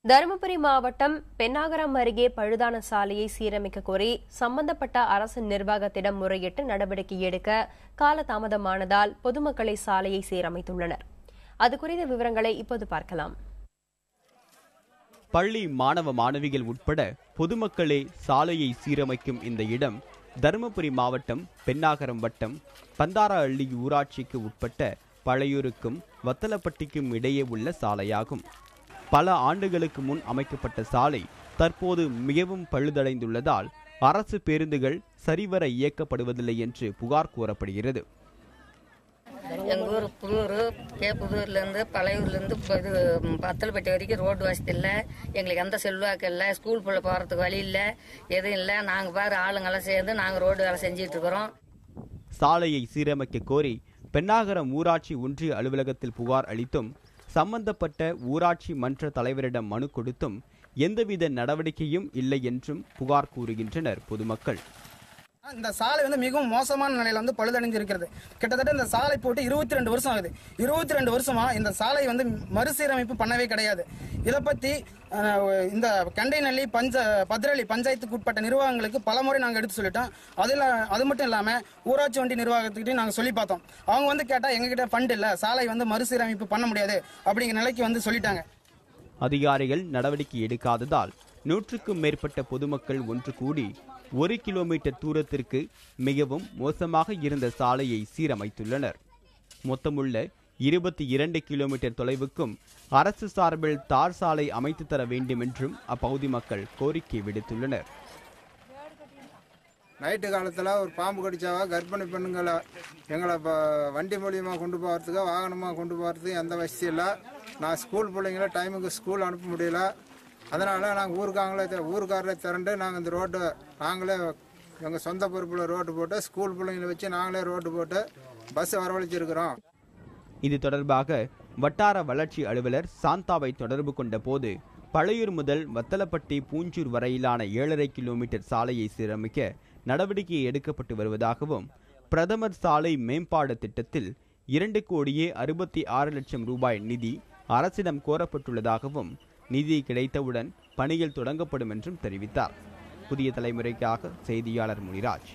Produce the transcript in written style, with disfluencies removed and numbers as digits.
தருமபுரி மாவட்டம் பென்னாகரம் அருகே பழுதான சாலையை சீரமைக்க கோரி சம்பந்தப்பட்ட அரசு நிர்வாகத்திடம் முறையிட்டு நடவடிக்கை எடுக்க காலதாமதமானதால் பொதுமக்களை சாலையை சீரமைத்துள்ளனர். அது குறித்த விவரங்களை இப்போது பார்க்கலாம். பள்ளி மாணவ மாணவிகள் உட்பட பொதுமக்களே சாலையை சீரமைக்கும் இந்த இடம் தருமபுரி மாவட்டம் பென்னாகரம் வட்டம் பந்தாரஹள்ளி ஊராட்சிக்கு உட்பட்ட பழையூருக்கும் வத்தலப்பட்டிக்கும் இடையே உள்ள சாலையாகும். பல ஆண்டுகளுக்கு முன் அமைக்கப்பட்ட சாலை தற்போது மிகவும் பழுதடைந்துள்ளதால் அரசு பேருந்துகள் சரிவர இயக்கப்படுவதில்லை என்று புகார் கூறப்படுகிறது. எங்கள் ஊர் புதூர்லேருந்து பழையூர்லேருந்து இது வத்தலப்பட்டி வரைக்கும் ரோடு வசதி இல்லை. எங்களுக்கு எந்த செல்வாக்கு இல்லை. ஸ்கூல் பிள்ளை போகிறதுக்கு வழி இல்லை, எதுவும் இல்லை. நாங்கள் பாரு ஆளுங்கெல்லாம் சேர்ந்து நாங்கள் ரோடு வேலை செஞ்சுட்டு இருக்கிறோம். சாலையை சீரமைக்க கோரி பென்னாகரம் ஊராட்சி ஒன்றிய அலுவலகத்தில் புகார் அளித்தும் சம்பந்தப்பட்ட ஊராட்சி மன்ற தலைவரிடம் மனு கொடுத்தும் எந்தவித நடவடிக்கையும் இல்லை என்றும் புகார் கூறுகின்றனர் பொதுமக்கள். இந்த சாலை மிகவும் மோசமான நிலையில பழுதடைஞ்சிருக்கிறது. கிட்டத்தட்ட இந்த சாலை போட்டு 22 வருஷம் ஆகுது. 22 வருஷமா இந்த சாலை மறுசீரமைப்பு பண்ணவே கிடையாது. இதை பத்தி இந்த கண்டைநல்லி பத்ரலி பஞ்சாயத்துக்கு உட்பட்ட நிர்வாகங்களுக்கு பலமுறை நாங்கள் எடுத்து சொல்லிட்டோம். அது மட்டும் இல்லாம ஊராட்சி ஒன்றிய நிர்வாகத்துக்கிட்டையும் நாங்கள் சொல்லி பார்த்தோம். அவங்க கேட்டா எங்ககிட்ட ஃபண்ட் இல்ல, சாலை மறுசீரமைப்பு பண்ண முடியாது அப்படிங்கிற நிலைக்கு சொல்லிட்டாங்க. அதிகாரிகள் நடவடிக்கை எடுக்காததால் 100க்கும் மேற்பட்ட பொதுமக்கள் ஒன்று கூடி 1 கிலோமீட்டர் தூரத்திற்கு மிகவும் மோசமாக இருந்த சாலையை சீரமைத்துள்ளனர். மொத்தமுள்ள 22 கிலோமீட்டர் தொலைவுக்கும் அரசு சார்பில் தார் சாலை அமைத்து தர வேண்டும் என்றும் அப்பகுதி மக்கள் கோரிக்கை விடுத்துள்ளனர். நைட்டு காலத்தில் ஒரு பாம்பு கடிச்சாவா கர்ப்பிணி பெண்ணுங்களை எங்களை வண்டி மூலியமாக கொண்டு போகிறதுக்கு வாகனமாக கொண்டு போகிறதுக்கு எந்த வசதி இல்லை. நான் ஸ்கூல் பிள்ளைங்கள டைமுக்கு ஸ்கூல் அனுப்ப முடியல. அதனால் நாங்கள் ஊருக்காரரை திரண்டு நாங்கள் இந்த ரோட்டு நாங்களே எங்கள் சொந்த பொறுப்பில் ரோட்டு போட்டு ஸ்கூல் பிள்ளைங்களை வச்சு நாங்களே ரோட்டு போட்டு பஸ் வரவழைச்சிருக்கிறோம். இது தொடர்பாக வட்டார வளர்ச்சி அலுவலர் சாந்தாவை தொடர்பு கொண்ட போது பழையூர் முதல் வத்தலப்பட்டி பூஞ்சூர் வரையிலான 7.5 கிலோமீட்டர் சாலையை சீரமைக்க நடவடிக்கை எடுக்கப்பட்டு வருவதாகவும் பிரதமர் சாலை மேம்பாடு திட்டத்தில் 2,66 லட்சம் ரூபாய் நிதி அரசிடம் கோரப்பட்டுள்ளதாகவும் நிதி கிடைத்தவுடன் பணிகள் தொடங்கப்படும் என்றும் தெரிவித்தார். புதிய தலைமுறைக்காக செய்தியாளர் முனிராஜ்.